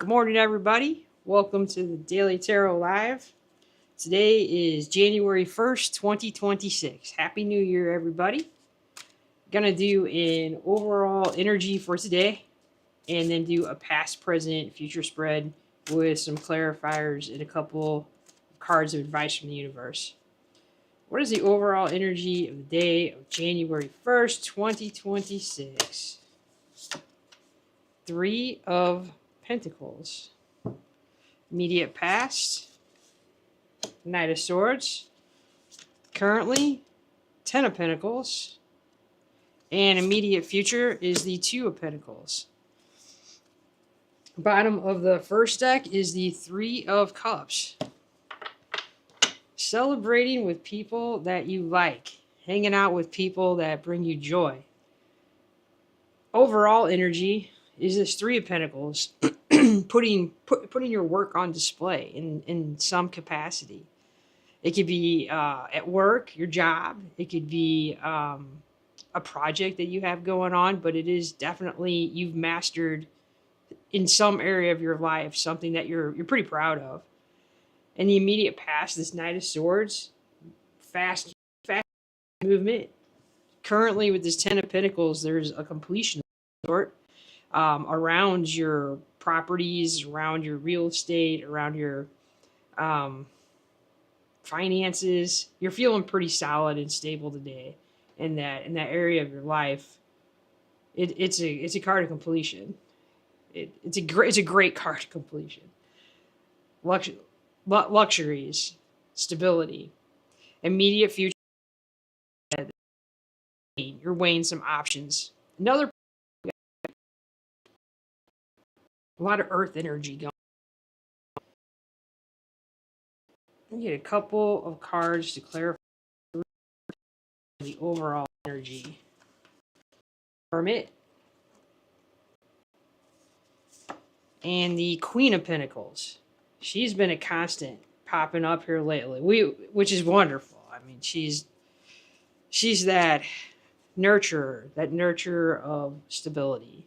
Good morning, everybody. Welcome to the Daily Tarot Live. Today is January 1st, 2026. Happy New Year, everybody. Gonna do an overall energy for today and then do a past, present, future spread with some clarifiers and a couple cards of advice from the universe. What is the overall energy of the day of January 1st, 2026? Three of Pentacles. Immediate past, Knight of Swords. Currently, Ten of Pentacles. And immediate future is the Two of Pentacles. Bottom of the first deck is the Three of Cups. Celebrating with people that you like. Hanging out with people that bring you joy. Overall energy is this Three of Pentacles. putting your work on display in some capacity. It could be at work, your job. It could be a project that you have going on, but it is definitely you've mastered in some area of your life something that you're pretty proud of. In the immediate past, this Knight of Swords, fast movement. Currently, with this Ten of Pentacles, there's a completion of sort around your properties, around your real estate, around your finances. You're feeling pretty solid and stable today in that area of your life. It's a card of completion. It's a great card of completion. Luxuries, stability, immediate future. You're weighing some options. A lot of earth energy going. I get a couple of cards to clarify the overall energy. Hermit. And the Queen of Pentacles. She's been a constant popping up here lately, which is wonderful. I mean, she's that nurturer of stability.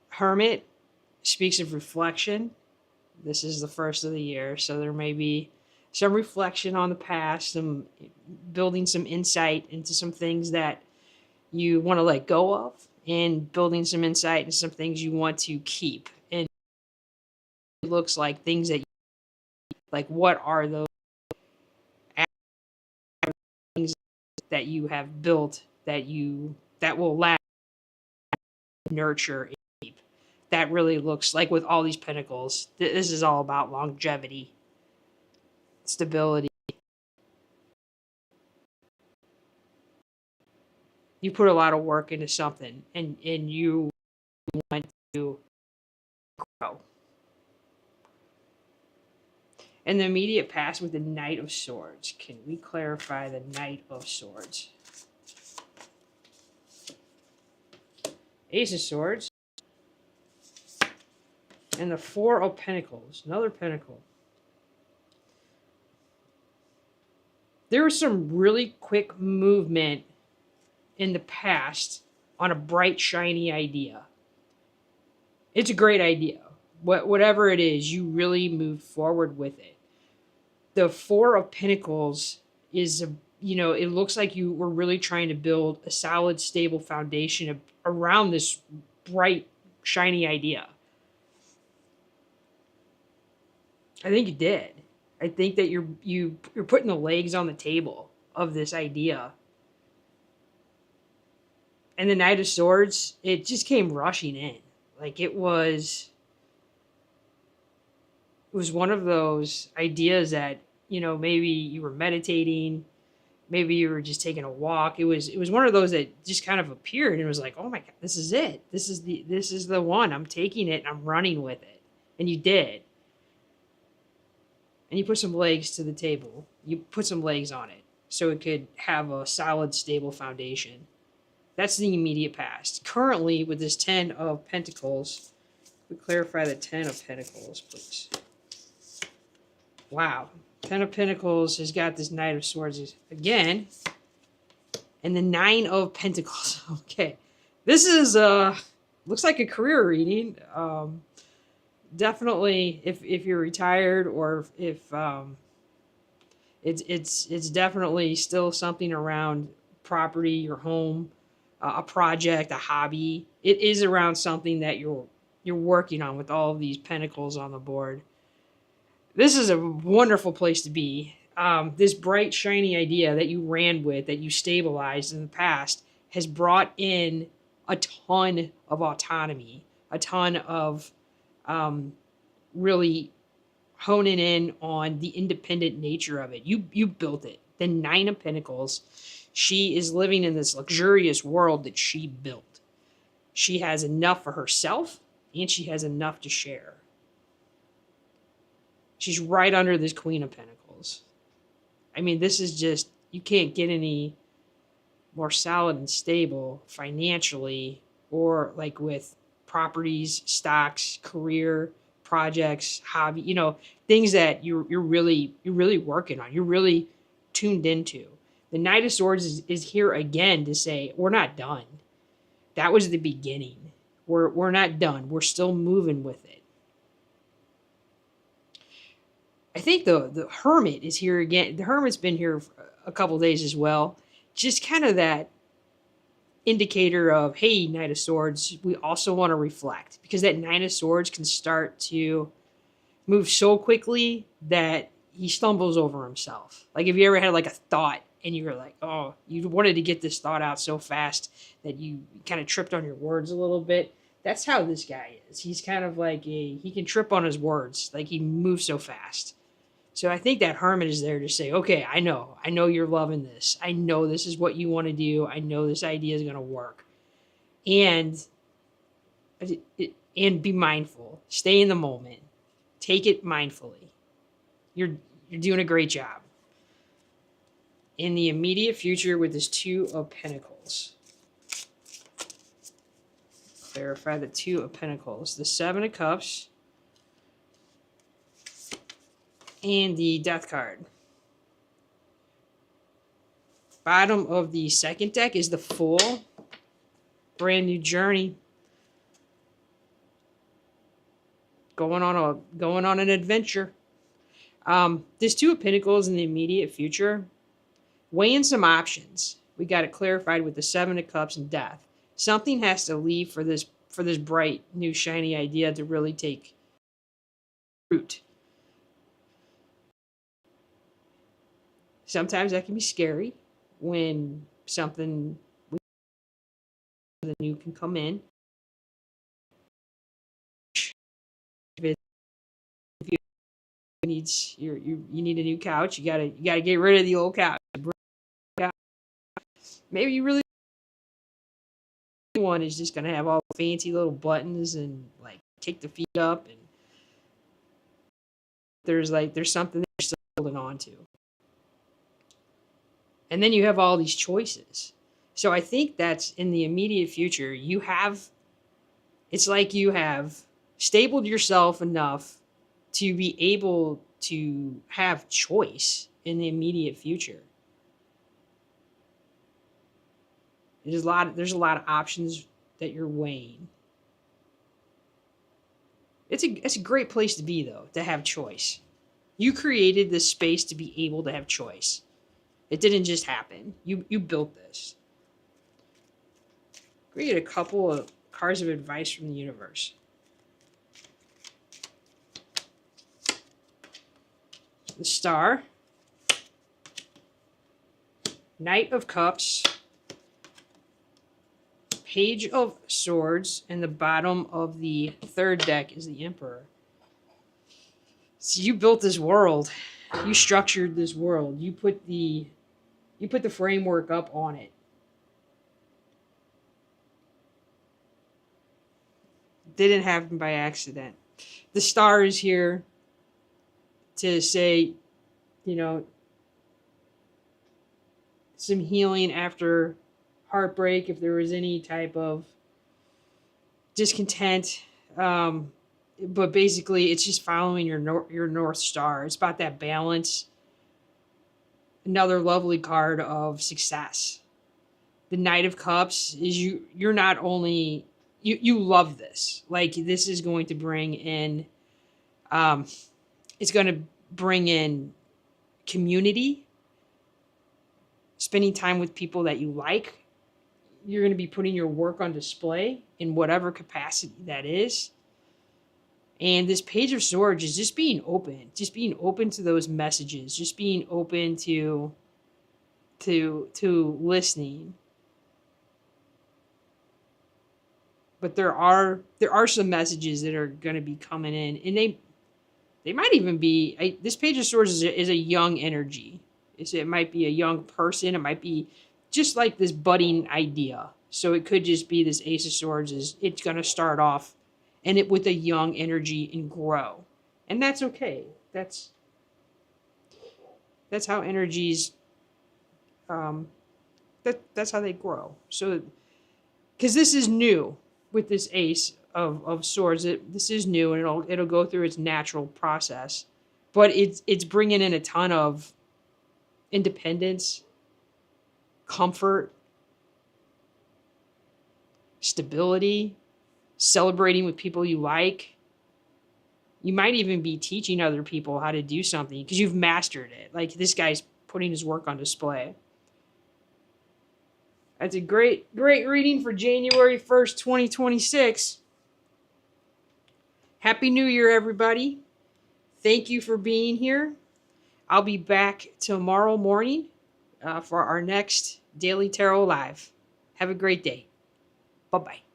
Hermit speaks of reflection. This is the first of the year, so there may be some reflection on the past, some building some insight into some things that you want to let go of, and building some insight into some things you want to keep. And it looks like things that like, what are those things that you have built that will last, nurture, and keep. That really looks like, with all these pentacles, this is all about longevity, stability. You put a lot of work into something, and you want to grow. And the immediate past with the Knight of Swords. Can we clarify the Knight of Swords? Ace of Swords. And the Four of Pentacles. Another pentacle. There was some really quick movement in the past on a bright, shiny idea. It's a great idea. Whatever it is, you really moved forward with it. The Four of Pentacles is, it looks like you were really trying to build a solid, stable foundation around this bright, shiny idea. I think you did. I think that you're putting the legs on the table of this idea. And the Knight of Swords, it just came rushing in. Like, it was one of those ideas that, maybe you were meditating, maybe you were just taking a walk. It was one of those that just kind of appeared, and it was like, oh my God, this is it. This is the one. I'm taking it and I'm running with it. And you did. And you put some legs to the table. You put some legs on it so it could have a solid, stable foundation. That's the immediate past. Currently, with this Ten of Pentacles, we clarify the Ten of Pentacles, please. Wow. Ten of Pentacles has got this Knight of Swords again. And the Nine of Pentacles. Okay. This is looks like a career reading. Definitely, if you're retired, or if it's definitely still something around property, your home, a project, a hobby. It is around something that you're working on with all of these pentacles on the board. This is a wonderful place to be. This bright, shiny idea that you ran with, that you stabilized in the past, has brought in a ton of autonomy, a ton of really honing in on the independent nature of it. You built it. The Nine of Pentacles. She is living in this luxurious world that she built. She has enough for herself, and she has enough to share. She's right under this Queen of Pentacles. I mean, this is just, you can't get any more solid and stable financially, or like with properties, stocks, career, projects, hobby, things that you're really working on. You're really tuned into. The Knight of Swords is here again to say, we're not done. That was the beginning. We're not done. We're still moving with it. I think the Hermit is here again. The Hermit's been here for a couple days as well. Just kind of that indicator of, hey, Knight of Swords, we also want to reflect, because that Nine of Swords can start to move so quickly that he stumbles over himself. Like, if you ever had like a thought and you were like, oh, you wanted to get this thought out so fast that you kind of tripped on your words a little bit. That's how this guy is. He's kind of like he can trip on his words. Like, he moves so fast. So I think that Hermit is there to say, okay, I know you're loving this. I know this is what you want to do. I know this idea is going to work. And be mindful. Stay in the moment. Take it mindfully. You're doing a great job. In the immediate future with this Two of Pentacles. Clarify the Two of Pentacles. The Seven of Cups. And the Death card. Bottom of the second deck is the Fool. Brand new journey. Going on an adventure. This Two of Pentacles in the immediate future. Weighing some options. We got it clarified with the Seven of Cups and Death. Something has to leave for this bright, new, shiny idea to really take root. Sometimes that can be scary when something new can come in. If you need a new couch, you gotta get rid of the old couch. Maybe you really one is just gonna have all the fancy little buttons and like kick the feet up, and there's something they're still holding on to. And then you have all these choices. So I think that's in the immediate future. It's like you have stabled yourself enough to be able to have choice in the immediate future. There's a lot of options that you're weighing. It's a great place to be, though, to have choice. You created this space to be able to have choice. It didn't just happen. You built this. Read a couple of cards of advice from the universe. The Star. Knight of Cups. Page of Swords. And the bottom of the third deck is the Emperor. So you built this world. You structured this world. You put the framework up on it. Didn't happen by accident. The Star is here to say, some healing after heartbreak, if there was any type of discontent. But basically, it's just following your North Star. It's about that balance. Another lovely card of success. The Knight of Cups is you're not only, you love this. Like, this is going to bring in, it's going to bring in community, spending time with people that you like. You're going to be putting your work on display in whatever capacity that is. And this Page of Swords is just being open to those messages, just being open to listening. But there are some messages that are going to be coming in, and they might even be, this Page of Swords is a young energy. It might be a young person. It might be just like this budding idea. So it could just be this Ace of Swords it's going to start off and it with a young energy and grow. And that's okay. That's how energies, that's how they grow. So, because this is new with this Ace of Swords, this is new, and it'll go through its natural process, but it's bringing in a ton of independence, comfort, stability, celebrating with people you like. You might even be teaching other people how to do something because you've mastered it. Like, this guy's putting his work on display. That's a great reading for January 1st, 2026. Happy New Year, everybody. Thank you for being here. I'll be back tomorrow morning for our next Daily Tarot Live. Have a great day. Bye-bye.